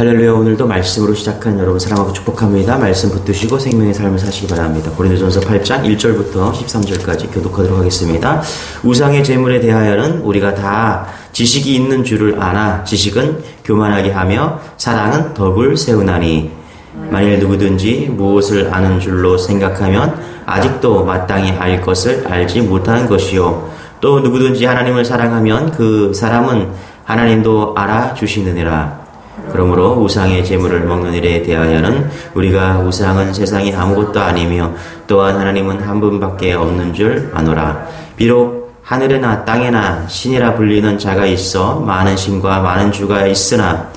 할렐루야. 오늘도 말씀으로 시작한 여러분 사랑하고 축복합니다. 말씀 붙드시고 생명의 삶을 사시기 바랍니다. 고린도전서 8장 1절부터 13절까지 교독하도록 하겠습니다. 우상의 제물에 대하여는 우리가 다 지식이 있는 줄을 아나 지식은 교만하게 하며 사랑은 덕을 세우나니 만일 누구든지 무엇을 아는 줄로 생각하면 아직도 마땅히 알 것을 알지 못하는 것이요 또 누구든지 하나님을 사랑하면 그 사람은 하나님도 알아주시느니라. 그러므로 우상의 제물을 먹는 일에 대하여는 우리가 우상은 세상에 아무것도 아니며 또한 하나님은 한 분밖에 없는 줄 아노라. 비록 하늘에나 땅에나 신이라 불리는 자가 있어 많은 신과 많은 주가 있으나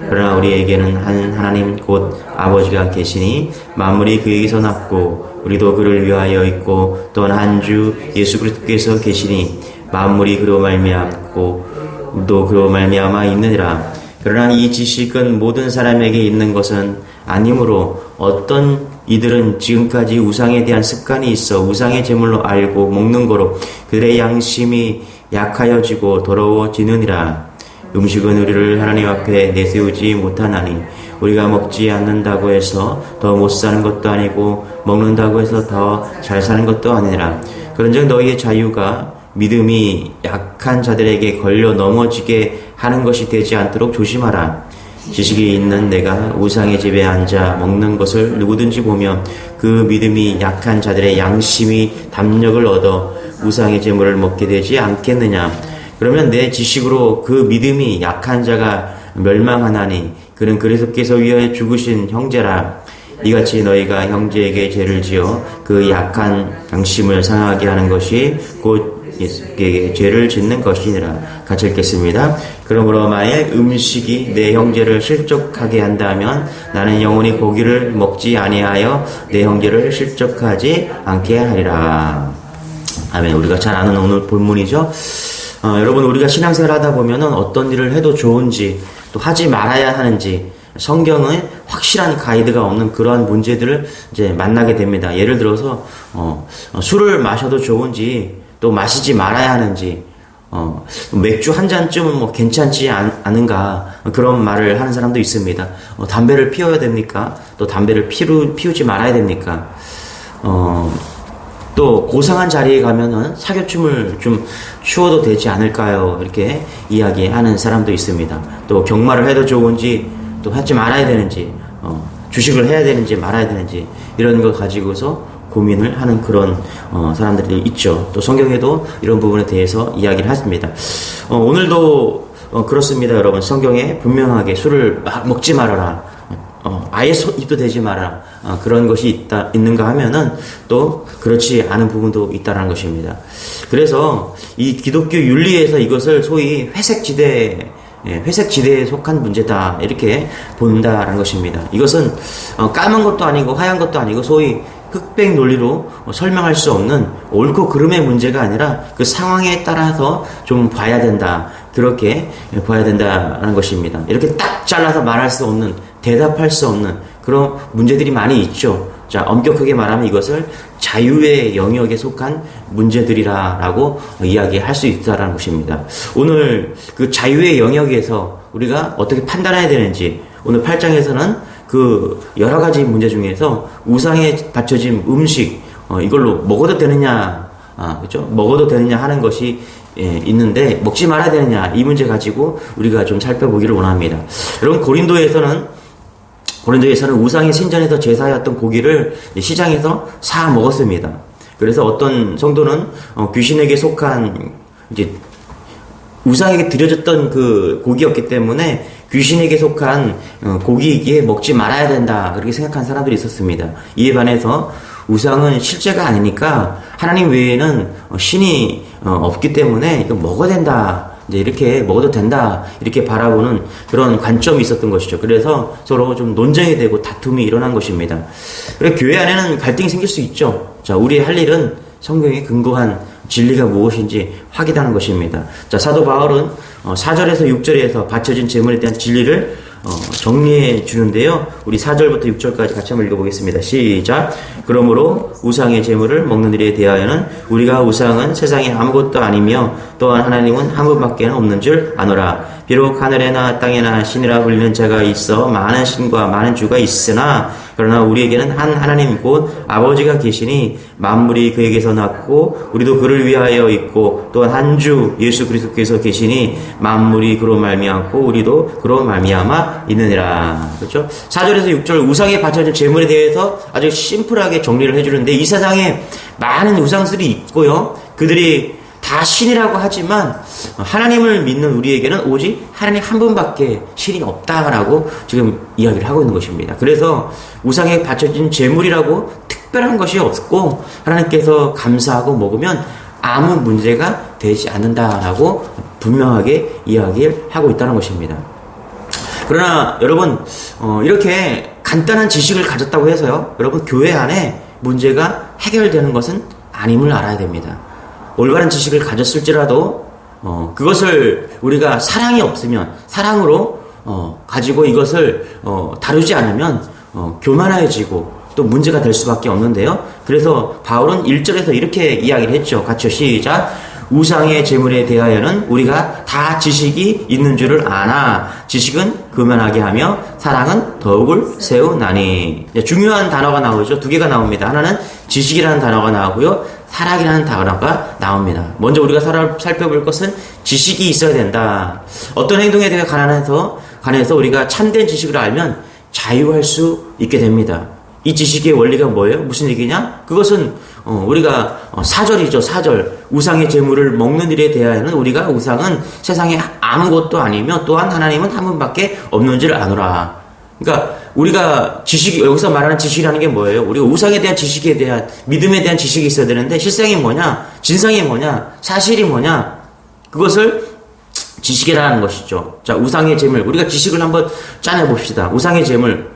그러나 우리에게는 한 하나님 곧 아버지가 계시니 만물이 그에게서 났고 우리도 그를 위하여 있고 또한 한 주 예수 그리스도께서 계시니 만물이 그로 말미암고 우리도 그로 말미암아 있느니라. 그러나 이 지식은 모든 사람에게 있는 것은 아니므로 어떤 이들은 지금까지 우상에 대한 습관이 있어 우상의 제물로 알고 먹는 거로 그들의 양심이 약하여지고 더러워지느니라. 음식은 우리를 하나님 앞에 내세우지 못하나니 우리가 먹지 않는다고 해서 더 못 사는 것도 아니고 먹는다고 해서 더 잘 사는 것도 아니라. 그런즉 너희의 자유가 믿음이 약한 자들에게 걸려 넘어지게 하는 것이 되지 않도록 조심하라. 지식이 있는 내가 우상의 집에 앉아 먹는 것을 누구든지 보면 그 믿음이 약한 자들의 양심이 담력을 얻어 우상의 제물을 먹게 되지 않겠느냐. 그러면 내 지식으로 그 믿음이 약한 자가 멸망하나니 그는 그리스도께서 위하여 죽으신 형제라. 이같이 너희가 형제에게 죄를 지어 그 약한 양심을 상하게 하는 것이 곧 예수께 죄를 짓는 것이니라. 같이 읽겠습니다. 그러므로 만일 음식이 내 형제를 실족하게 한다면 나는 영원히 고기를 먹지 아니하여 내 형제를 실족하지 않게 하리라. 아멘. 우리가 잘 아는 오늘 본문이죠. 여러분, 우리가 신앙생활 하다 보면은 어떤 일을 해도 좋은지 또 하지 말아야 하는지 성경에 확실한 가이드가 없는 그러한 문제들을 이제 만나게 됩니다. 예를 들어서 술을 마셔도 좋은지 또 마시지 말아야 하는지 맥주 한 잔쯤은 뭐 괜찮지 않은가 그런 말을 하는 사람도 있습니다. 담배를 피워야 됩니까? 또 담배를 피우지 말아야 됩니까? 또 고상한 자리에 가면은 사교춤을 좀 추어도 되지 않을까요? 이렇게 이야기하는 사람도 있습니다. 또 경마를 해도 좋은지 또 하지 말아야 되는지 주식을 해야 되는지 말아야 되는지 이런 거 가지고서 고민을 하는 그런 사람들이 있죠. 또 성경에도 이런 부분에 대해서 이야기를 하십니다. 오늘도 그렇습니다. 여러분, 성경에 분명하게 술을 막 먹지 말아라, 아예 입도 대지 마라, 그런 것이 있는가 하면은 또 그렇지 않은 부분도 있다라는 것입니다. 그래서 이 기독교 윤리에서 이것을 소위 회색지대에 속한 문제다 이렇게 본다라는 것입니다. 이것은 까만 것도 아니고 하얀 것도 아니고 소위 흑백 논리로 설명할 수 없는 옳고 그름의 문제가 아니라 그 상황에 따라서 좀 봐야 된다. 그렇게 봐야 된다는 것입니다. 이렇게 딱 잘라서 말할 수 없는, 대답할 수 없는 그런 문제들이 많이 있죠. 자, 엄격하게 말하면 이것을 자유의 영역에 속한 문제들이라고 이야기할 수 있다는 것입니다. 오늘 그 자유의 영역에서 우리가 어떻게 판단해야 되는지 오늘 8장에서는 그 여러 가지 문제 중에서 우상에 바쳐진 음식 이걸로 먹어도 되느냐, 그렇죠? 먹어도 되느냐 하는 것이 있는데 먹지 말아야 되느냐 이 문제 가지고 우리가 좀 살펴보기를 원합니다. 여러분, 고린도에서는 우상의 신전에서 제사였던 고기를 시장에서 사 먹었습니다. 그래서 어떤 성도는 귀신에게 속한 이제 우상에게 드려졌던 그 고기였기 때문에 귀신에게 속한 고기이기에 먹지 말아야 된다 그렇게 생각한 사람들이 있었습니다. 이에 반해서 우상은 실제가 아니니까 하나님 외에는 신이 없기 때문에 이거 먹어야 된다, 이제 이렇게 먹어도 된다 이렇게 바라보는 그런 관점이 있었던 것이죠. 그래서 서로 좀 논쟁이 되고 다툼이 일어난 것입니다. 그래서 교회 안에는 갈등이 생길 수 있죠. 자, 우리의 할 일은 성경에 근거한 진리가 무엇인지 확인하는 것입니다. 자, 사도 바울은 4절에서 6절에서 바쳐진 제물에 대한 진리를 정리해 주는데요. 우리 4절부터 6절까지 같이 한번 읽어보겠습니다. 시작. 그러므로 우상의 제물을 먹는 일에 대하여는 우리가 우상은 세상에 아무것도 아니며 또한 하나님은 한 분밖에 없는 줄 아노라. 비록 하늘에나 땅에나 신이라 불리는 자가 있어 많은 신과 많은 주가 있으나 그러나 우리에게는 한 하나님 곧 아버지가 계시니 만물이 그에게서 났고 우리도 그를 위하여 있고 또한 한 주 예수 그리스도께서 계시니 만물이 그로 말미암고 우리도 그로 말미암아 있느니라. 그렇죠? 4절에서 6절 우상에 바쳐진 제물에 대해서 아주 심플하게 정리를 해주는데 이 세상에 많은 우상들이 있고요. 그들이 다 신이라고 하지만 하나님을 믿는 우리에게는 오직 하나님 한 분밖에 신이 없다라고 지금 이야기를 하고 있는 것입니다. 그래서 우상에 바쳐진 제물이라고 특별한 것이 없고 하나님께서 감사하고 먹으면 아무 문제가 되지 않는다라고 분명하게 이야기를 하고 있다는 것입니다. 그러나 여러분 이렇게 간단한 지식을 가졌다고 해서요. 여러분 교회 안에 문제가 해결되는 것은 아님을 알아야 됩니다. 올바른 지식을 가졌을지라도 그것을 우리가 사랑이 없으면 사랑으로 가지고 이것을 다루지 않으면 교만해지고 또 문제가 될 수밖에 없는데요. 그래서 바울은 1절에서 이렇게 이야기를 했죠. 같이요. 시작. 우상의 제물에 대하여는 우리가 다 지식이 있는 줄을 아나 지식은 교만하게 하며 사랑은 더욱을 세우나니. 중요한 단어가 나오죠. 두 개가 나옵니다. 하나는 지식이라는 단어가 나오고요. 사랑이라는 단어가 나옵니다. 먼저 우리가 살펴볼 것은 지식이 있어야 된다. 어떤 행동에 대해 관해서 우리가 참된 지식을 알면 자유할 수 있게 됩니다. 이 지식의 원리가 뭐예요? 무슨 얘기냐? 그것은 우리가 사절이죠. 사절. 우상의 제물을 먹는 일에 대하여는 우리가 우상은 세상에 아무것도 아니며 또한 하나님은 한 분밖에 없는 줄 아노라. 그러니까 우리가 여기서 말하는 지식이라는 게 뭐예요? 우리가 우상에 대한 지식에 대한 믿음에 대한 지식이 있어야 되는데 실상이 뭐냐? 진상이 뭐냐? 사실이 뭐냐? 그것을 지식이라는 것이죠. 자, 우상의 제물. 우리가 지식을 한번 짜내 봅시다. 우상의 제물.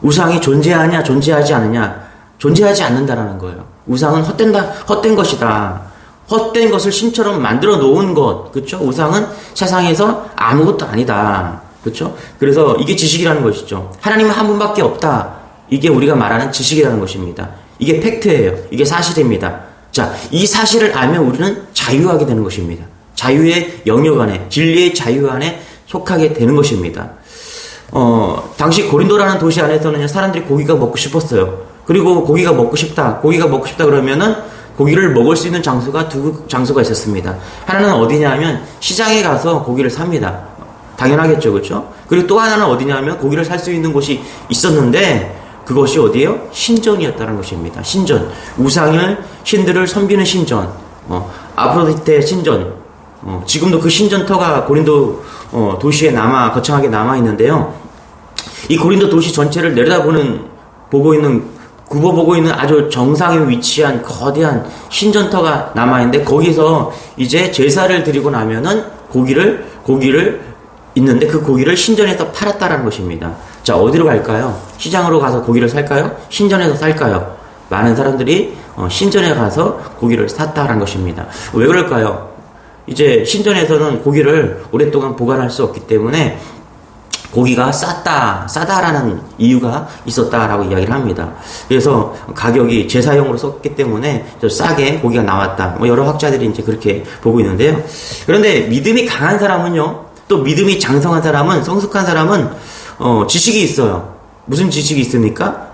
우상이 존재하냐, 존재하지 않느냐? 존재하지 않는다라는 거예요. 우상은 헛된 것이다. 헛된 것을 신처럼 만들어 놓은 것. 그렇죠? 우상은 세상에서 아무것도 아니다. 그렇죠? 그래서 이게 지식이라는 것이죠. 하나님은 한 분밖에 없다. 이게 우리가 말하는 지식이라는 것입니다. 이게 팩트예요. 이게 사실입니다. 자, 이 사실을 알면 우리는 자유하게 되는 것입니다. 자유의 영역 안에, 진리의 자유 안에 속하게 되는 것입니다. 당시 고린도라는 도시 안에서는 사람들이 고기가 먹고 싶었어요. 그리고 고기가 먹고 싶다 그러면은 고기를 먹을 수 있는 장소가 두 장소가 있었습니다. 하나는 어디냐 하면 시장에 가서 고기를 삽니다. 당연하겠죠. 그렇죠? 그리고 또 하나는 어디냐 면 고기를 살 수 있는 곳이 있었는데 그것이 어디예요? 신전이었다는 것입니다. 신전. 신들을 섬기는 신전. 아프로디테 신전. 지금도 그 신전터가 고린도 도시에 거창하게 남아 있는데요. 이 고린도 도시 전체를 굽어보고 있는 아주 정상에 위치한 거대한 신전터가 남아있는데 거기서 이제 제사를 드리고 나면은 고기를 있는데 그 고기를 신전에서 팔았다라는 것입니다. 자, 어디로 갈까요? 시장으로 가서 고기를 살까요? 신전에서 살까요? 많은 사람들이 신전에 가서 고기를 샀다라는 것입니다. 왜 그럴까요? 이제 신전에서는 고기를 오랫동안 보관할 수 없기 때문에 고기가 싸다라는 이유가 있었다라고 이야기를 합니다. 그래서 가격이 제사용으로 썼기 때문에 좀 싸게 고기가 나왔다. 여러 학자들이 이제 그렇게 보고 있는데요. 그런데 믿음이 강한 사람은요, 또 믿음이 장성한 사람은, 성숙한 사람은 지식이 있어요. 무슨 지식이 있습니까?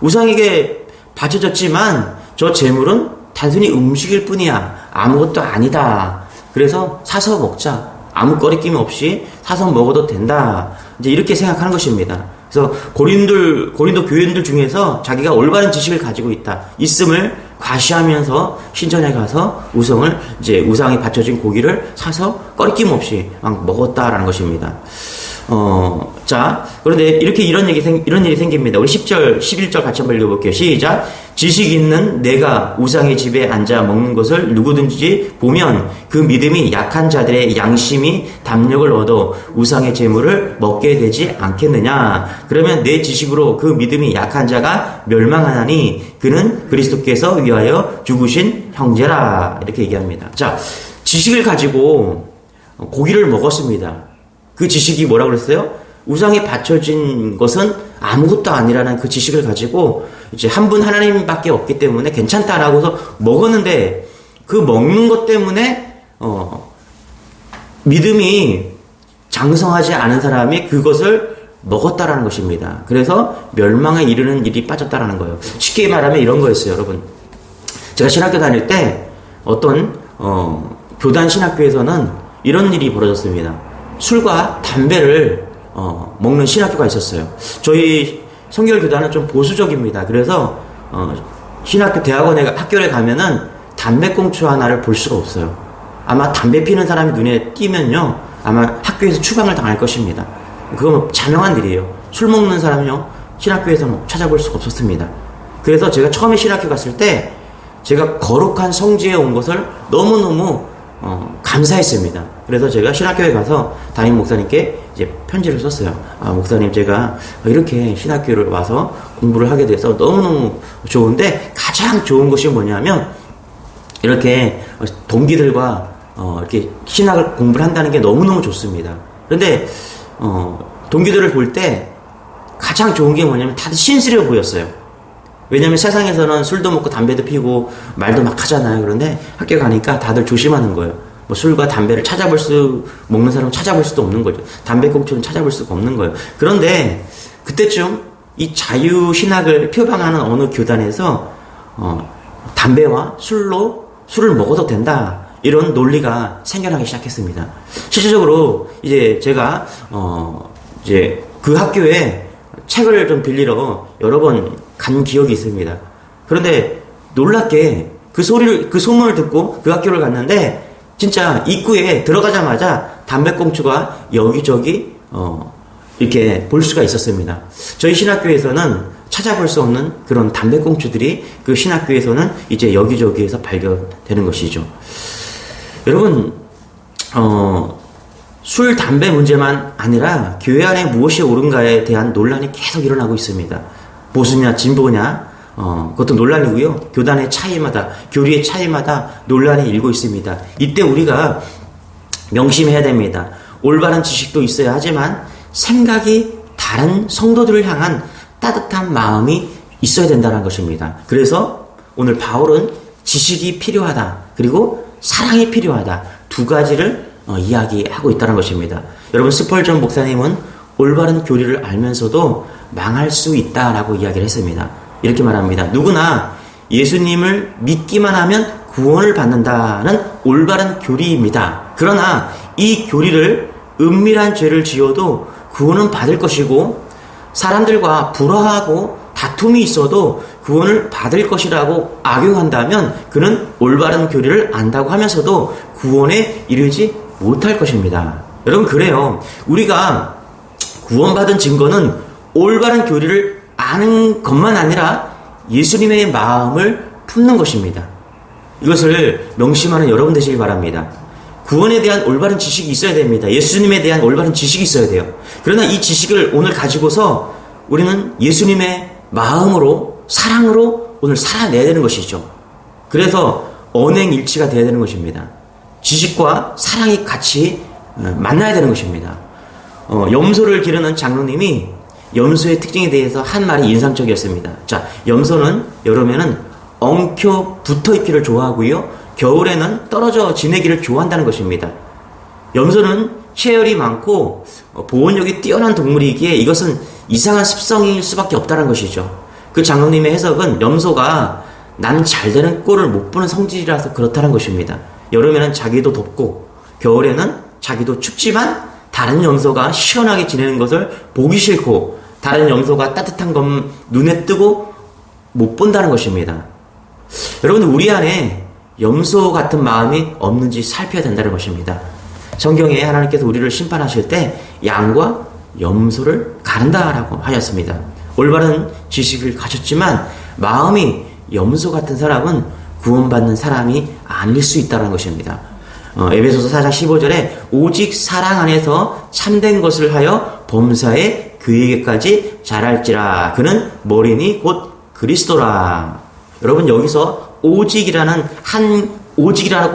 우상에게 바쳐졌지만 저 재물은 단순히 음식일 뿐이야. 아무것도 아니다. 그래서 사서 먹자. 아무 거리낌 없이 사서 먹어도 된다. 이제 이렇게 생각하는 것입니다. 그래서 고린도 교인들 중에서 자기가 올바른 지식을 가지고 있음을 과시하면서 신전에 가서 우상에 바쳐진 고기를 사서 거리낌 없이 막 먹었다라는 것입니다. 자, 그런데 이런 일이 생깁니다. 우리 10절, 11절 같이 한번 읽어볼게요. 시작. 지식 있는 내가 우상의 집에 앉아 먹는 것을 누구든지 보면 그 믿음이 약한 자들의 양심이 담력을 얻어 우상의 제물을 먹게 되지 않겠느냐. 그러면 내 지식으로 그 믿음이 약한 자가 멸망하나니 그는 그리스도께서 위하여 죽으신 형제라. 이렇게 얘기합니다. 자, 지식을 가지고 고기를 먹었습니다. 그 지식이 뭐라고 그랬어요? 우상에 바쳐진 것은 아무것도 아니라는 그 지식을 가지고 이제 한 분 하나님밖에 없기 때문에 괜찮다라고 해서 먹었는데 그 먹는 것 때문에 믿음이 장성하지 않은 사람이 그것을 먹었다라는 것입니다. 그래서 멸망에 이르는 일이 빠졌다라는 거예요. 쉽게 말하면 이런 거였어요, 여러분. 제가 신학교 다닐 때 어떤 교단 신학교에서는 이런 일이 벌어졌습니다. 술과 담배를 먹는 신학교가 있었어요. 저희 성결교단은 좀 보수적입니다. 그래서 신학교 대학원에 학교에 가면은 담배꽁초 하나를 볼 수가 없어요. 아마 담배 피는 사람이 눈에 띄면요, 아마 학교에서 추방을 당할 것입니다. 그건 자명한 일이에요. 술 먹는 사람은요, 신학교에서 찾아볼 수가 없었습니다. 그래서 제가 처음에 신학교 갔을 때 제가 거룩한 성지에 온 것을 너무너무 감사했습니다. 그래서 제가 신학교에 가서 담임 목사님께 이제 편지를 썼어요. 목사님, 제가 이렇게 신학교를 와서 공부를 하게 돼서 너무너무 좋은데, 가장 좋은 것이 뭐냐면 이렇게 동기들과 이렇게 신학을 공부를 한다는 게 너무너무 좋습니다. 그런데 동기들을 볼 때 가장 좋은 게 뭐냐면 다들 신스러워 보였어요. 왜냐면 세상에서는 술도 먹고 담배도 피고 말도 막 하잖아요. 그런데 학교 가니까 다들 조심하는 거예요. 뭐 술과 담배를 먹는 사람은 찾아볼 수도 없는 거죠. 담배꽁초는 찾아볼 수가 없는 거예요. 그런데 그때쯤 이 자유신학을 표방하는 어느 교단에서 담배와 술을 먹어도 된다, 이런 논리가 생겨나기 시작했습니다. 실질적으로 이제 제가 이제 그 학교에 책을 좀 빌리러 여러 번 간 기억이 있습니다. 그런데 놀랍게 그 소문을 듣고 그 학교를 갔는데, 진짜 입구에 들어가자마자 담배꽁초가 여기저기 이렇게 볼 수가 있었습니다. 저희 신학교에서는 찾아볼 수 없는 그런 담배꽁초들이 그 신학교에서는 이제 여기저기에서 발견되는 것이죠. 여러분, 술, 담배 문제만 아니라 교회 안에 무엇이 옳은가에 대한 논란이 계속 일어나고 있습니다. 보수냐 진보냐, 그것도 논란이고요. 교단의 차이마다, 교리의 차이마다 논란이 일고 있습니다. 이때 우리가 명심해야 됩니다. 올바른 지식도 있어야 하지만 생각이 다른 성도들을 향한 따뜻한 마음이 있어야 된다는 것입니다. 그래서 오늘 바울은 지식이 필요하다, 그리고 사랑이 필요하다, 두 가지를 이야기하고 있다는 것입니다. 여러분, 스펄전 목사님은 올바른 교리를 알면서도 망할 수 있다라고 이야기를 했습니다. 이렇게 말합니다. 누구나 예수님을 믿기만 하면 구원을 받는다는 올바른 교리입니다. 그러나 이 교리를 은밀한 죄를 지어도 구원은 받을 것이고, 사람들과 불화하고 다툼이 있어도 구원을 받을 것이라고 악용한다면 그는 올바른 교리를 안다고 하면서도 구원에 이르지 못할 것입니다. 여러분, 그래요. 우리가 구원받은 증거는 올바른 교리를 아는 것만 아니라 예수님의 마음을 품는 것입니다. 이것을 명심하는 여러분 되시길 바랍니다. 구원에 대한 올바른 지식이 있어야 됩니다. 예수님에 대한 올바른 지식이 있어야 돼요. 그러나 이 지식을 오늘 가지고서 우리는 예수님의 마음으로, 사랑으로 오늘 살아내야 되는 것이죠. 그래서 언행일치가 되어야 되는 것입니다. 지식과 사랑이 같이 만나야 되는 것입니다. 염소를 기르는 장로님이 염소의 특징에 대해서 한 말이 인상적이었습니다. 자, 염소는 여름에는 엉켜 붙어있기를 좋아하고요, 겨울에는 떨어져 지내기를 좋아한다는 것입니다. 염소는 체열이 많고 보온력이 뛰어난 동물이기에 이것은 이상한 습성일 수밖에 없다는 것이죠. 그 장로님의 해석은 염소가 나는 잘되는 꼴을 못 보는 성질이라서 그렇다는 것입니다. 여름에는 자기도 덥고 겨울에는 자기도 춥지만 다른 염소가 시원하게 지내는 것을 보기 싫고, 다른 염소가 따뜻한 것 눈에 뜨고 못 본다는 것입니다. 여러분, 우리 안에 염소 같은 마음이 없는지 살펴야 된다는 것입니다. 성경에 하나님께서 우리를 심판하실 때 양과 염소를 가른다라고 하셨습니다. 올바른 지식을 가졌지만 마음이 염소 같은 사람은 구원받는 사람이 아닐 수 있다는 것입니다. 에베소서 4장 15절에 오직 사랑 안에서 참된 것을 하여 범사에 그에게까지 자랄지라, 그는 머리니 곧 그리스도라. 여러분, 여기서 오직이라고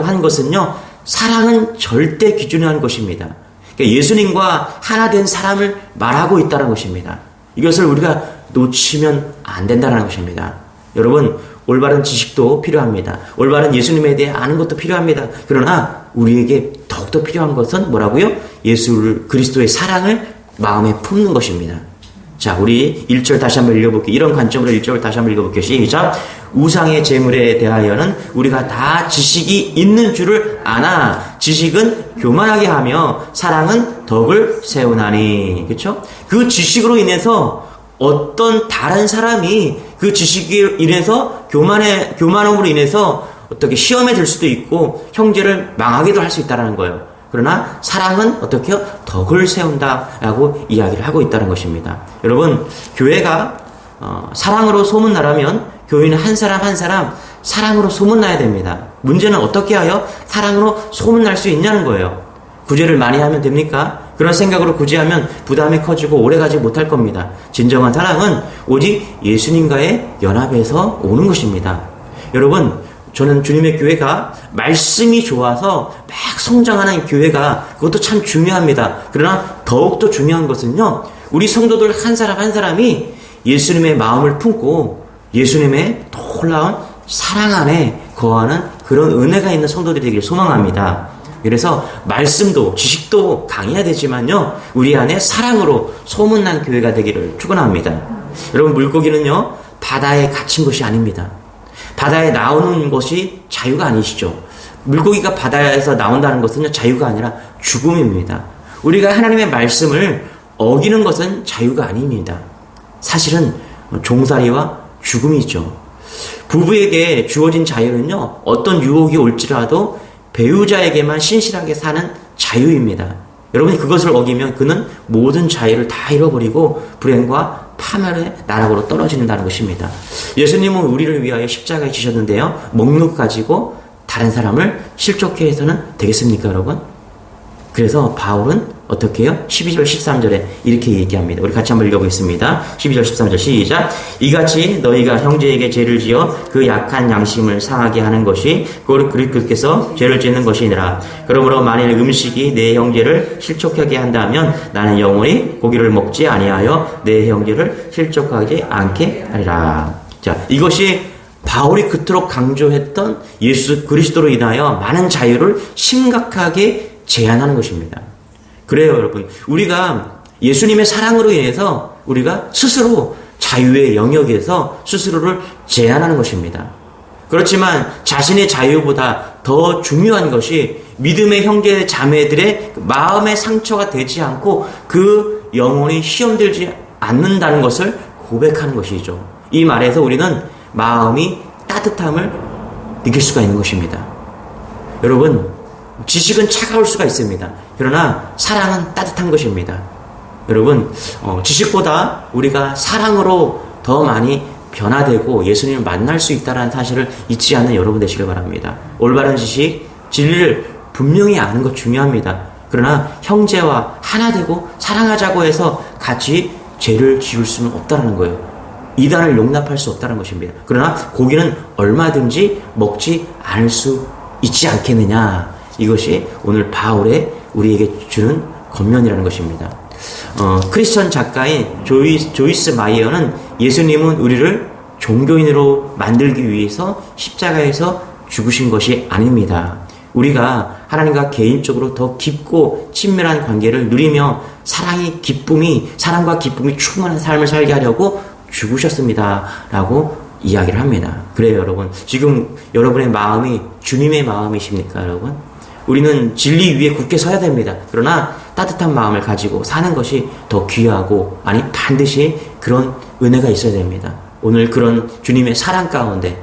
한 것은요, 사랑은 절대 기준화한 것입니다. 그러니까 예수님과 하나 된 사람을 말하고 있다는 것입니다. 이것을 우리가 놓치면 안 된다는 것입니다. 여러분, 올바른 지식도 필요합니다. 올바른 예수님에 대해 아는 것도 필요합니다. 그러나 우리에게 더욱더 필요한 것은 뭐라고요? 예수 그리스도의 사랑을 마음에 품는 것입니다. 자, 우리 1절 다시 한번 읽어볼게요. 이런 관점으로 1절 다시 한번 읽어볼게요. 시작. 우상의 제물에 대하여는 우리가 다 지식이 있는 줄을 아나 지식은 교만하게 하며 사랑은 덕을 세우나니. 그렇죠? 그 지식으로 인해서 어떤 다른 사람이 그 지식에 인해서 교만함으로 인해서 어떻게 시험에 들 수도 있고 형제를 망하게도 할 수 있다는 거예요. 그러나 사랑은 어떻게 해요? 덕을 세운다라고 이야기를 하고 있다는 것입니다. 여러분, 교회가 사랑으로 소문나려면 교인은 한 사람 한 사람 사랑으로 소문나야 됩니다. 문제는 어떻게 하여 사랑으로 소문날 수 있냐는 거예요. 구제를 많이 하면 됩니까? 그런 생각으로 구제하면 부담이 커지고 오래가지 못할 겁니다. 진정한 사랑은 오직 예수님과의 연합에서 오는 것입니다. 여러분, 저는 주님의 교회가 말씀이 좋아서 막 성장하는 교회가 그것도 참 중요합니다. 그러나 더욱더 중요한 것은요, 우리 성도들 한 사람 한 사람이 예수님의 마음을 품고 예수님의 놀라운 사랑 안에 거하는 그런 은혜가 있는 성도들이 되기를 소망합니다. 그래서 말씀도 지식도 강해야 되지만요, 우리 안에 사랑으로 소문난 교회가 되기를 축원합니다. 여러분, 물고기는요 바다에 갇힌 것이 아닙니다. 바다에 나오는 것이 자유가 아니시죠. 물고기가 바다에서 나온다는 것은 자유가 아니라 죽음입니다. 우리가 하나님의 말씀을 어기는 것은 자유가 아닙니다. 사실은 종살이와 죽음이죠. 부부에게 주어진 자유는요, 어떤 유혹이 올지라도 배우자에게만 신실하게 사는 자유입니다. 여러분이 그것을 어기면 그는 모든 자유를 다 잃어버리고 불행과 파멸의 나락으로 떨어진다는 것입니다. 예수님은 우리를 위하여 십자가에 지셨는데요, 목록 가지고 다른 사람을 실족해 해서는 되겠습니까, 여러분? 그래서 바울은 어떻게 해요? 12절 13절에 이렇게 얘기합니다. 우리 같이 한번 읽어보겠습니다. 12절 13절 시작. 이같이 너희가 형제에게 죄를 지어 그 약한 양심을 상하게 하는 것이 그리스도께서 죄를 짓는 것이니라. 그러므로 만일 음식이 내 형제를 실족하게 한다면 나는 영원히 고기를 먹지 아니하여 내 형제를 실족하지 않게 하리라. 자, 이것이 바울이 그토록 강조했던 예수 그리스도로 인하여 많은 자유를 심각하게 제한하는 것입니다. 그래요, 여러분. 우리가 예수님의 사랑으로 인해서 우리가 스스로 자유의 영역에서 스스로를 제한하는 것입니다. 그렇지만 자신의 자유보다 더 중요한 것이 믿음의 형제 자매들의 마음의 상처가 되지 않고 그 영혼이 시험들지 않는다는 것을 고백하는 것이죠. 이 말에서 우리는 마음이 따뜻함을 느낄 수가 있는 것입니다. 여러분, 지식은 차가울 수가 있습니다. 그러나 사랑은 따뜻한 것입니다. 여러분, 지식보다 우리가 사랑으로 더 많이 변화되고 예수님을 만날 수 있다는 사실을 잊지 않는 여러분 되시길 바랍니다. 올바른 지식, 진리를 분명히 아는 것 중요합니다. 그러나 형제와 하나 되고 사랑하자고 해서 같이 죄를 지을 수는 없다는 거예요. 이단을 용납할 수 없다는 것입니다. 그러나 고기는 얼마든지 먹지 않을 수 있지 않겠느냐. 이것이 오늘 바울의 우리에게 주는 권면이라는 것입니다. 크리스천 작가인 조이스 마이어는 예수님은 우리를 종교인으로 만들기 위해서 십자가에서 죽으신 것이 아닙니다. 우리가 하나님과 개인적으로 더 깊고 친밀한 관계를 누리며 사랑과 기쁨이 충만한 삶을 살게 하려고 죽으셨습니다. 라고 이야기를 합니다. 그래요, 여러분. 지금 여러분의 마음이 주님의 마음이십니까, 여러분? 우리는 진리 위에 굳게 서야 됩니다. 그러나 따뜻한 마음을 가지고 사는 것이 더 귀하고, 아니 반드시 그런 은혜가 있어야 됩니다. 오늘 그런 주님의 사랑 가운데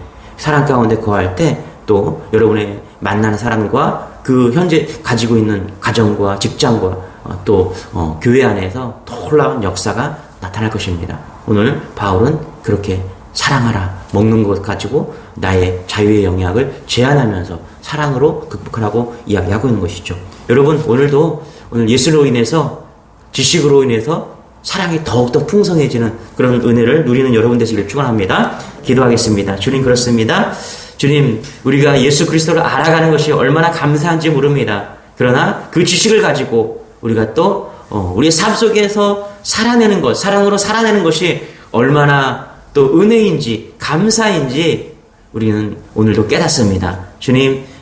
거할 때 또 여러분의 만나는 사람과 그 현재 가지고 있는 가정과 직장과 또 교회 안에서 놀라운 역사가 나타날 것입니다. 오늘 바울은 그렇게 사랑하라, 먹는 것 가지고 나의 자유의 영향을 제한하면서 사랑으로 극복하라고 이야기하고 있는 것이죠. 여러분, 오늘 예수로 인해서, 지식으로 인해서 사랑이 더욱더 풍성해지는 그런 은혜를 누리는 여러분 되시길 축원합니다. 기도하겠습니다. 주님, 그렇습니다. 주님, 우리가 예수 그리스도를 알아가는 것이 얼마나 감사한지 모릅니다. 그러나 그 지식을 가지고 우리가 또 우리의 삶 속에서 살아내는 것, 사랑으로 살아내는 것이 얼마나 또 은혜인지 감사인지 우리는 오늘도 깨닫습니다.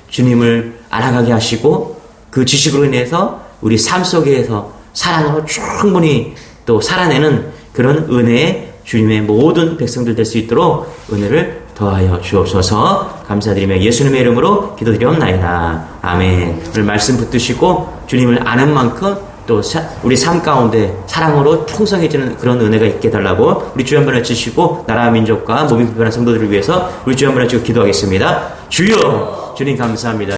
주님을 알아가게 하시고 그 지식으로 인해서 우리 삶 속에서 사랑으로 충분히 또 살아내는 그런 은혜의 주님의 모든 백성들 될 수 있도록 은혜를 더하여 주옵소서. 감사드리며 예수님의 이름으로 기도드리옵나이다. 아멘. 오늘 말씀 붙드시고 주님을 아는 만큼 또 우리 삶 가운데 사랑으로 풍성해지는 그런 은혜가 있게 해달라고 우리 주여 한번 외치시고 나라와 민족과 몸이 불편한 성도들을 위해서 우리 주여 한번 외치고 기도하겠습니다. 주여, 주님 감사합니다.